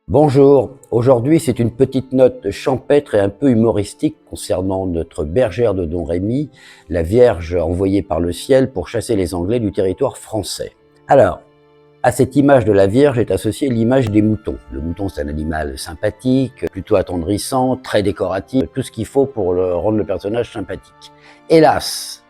Bonjour, aujourd'hui c'est une petite note champêtre et un peu humoristique concernant notre bergère de Domrémy, la Vierge envoyée par le ciel pour chasser les Anglais du territoire français. Alors, à cette image de la Vierge est associée l'image des moutons. Le mouton c'est un animal sympathique, plutôt attendrissant, très décoratif, tout ce qu'il faut pour rendre le personnage sympathique. Hélas,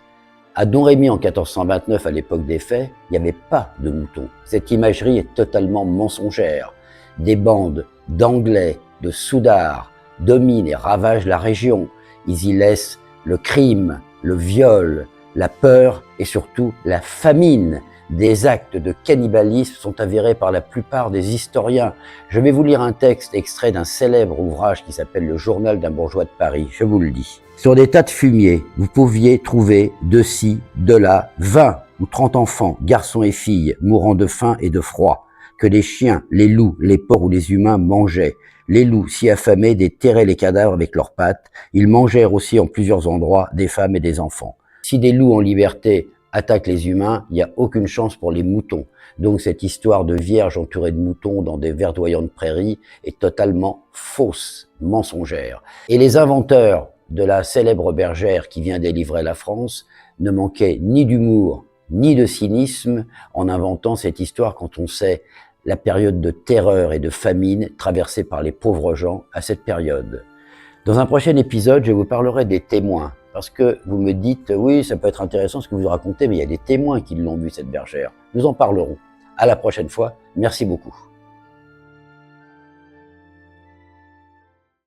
à Domrémy en 1429, à l'époque des faits, il n'y avait pas de moutons. Cette imagerie est totalement mensongère. Des bandes d'Anglais, de Soudards, dominent et ravagent la région. Ils y laissent le crime, le viol, la peur et surtout la famine. Des actes de cannibalisme sont avérés par la plupart des historiens. Je vais vous lire un texte extrait d'un célèbre ouvrage qui s'appelle Le Journal d'un bourgeois de Paris. Je vous le dis. Sur des tas de fumier, vous pouviez trouver de ci, de là, 20 ou 30 enfants, garçons et filles, mourant de faim et de froid, que les chiens, les loups, les porcs ou les humains mangeaient. Les loups, si affamés, déterraient les cadavres avec leurs pattes. Ils mangèrent aussi en plusieurs endroits des femmes et des enfants. Si des loups en liberté attaquent les humains, il n'y a aucune chance pour les moutons. Donc cette histoire de vierge entourée de moutons dans des verdoyantes prairies est totalement fausse, mensongère. Et les inventeurs de la célèbre bergère qui vient délivrer la France ne manquaient ni d'humour ni de cynisme en inventant cette histoire quand on sait la période de terreur et de famine traversée par les pauvres gens à cette période. Dans un prochain épisode, je vous parlerai des témoins, parce que vous me dites, oui, ça peut être intéressant ce que vous racontez, mais il y a des témoins qui l'ont vu, cette bergère. Nous en parlerons. À la prochaine fois. Merci beaucoup.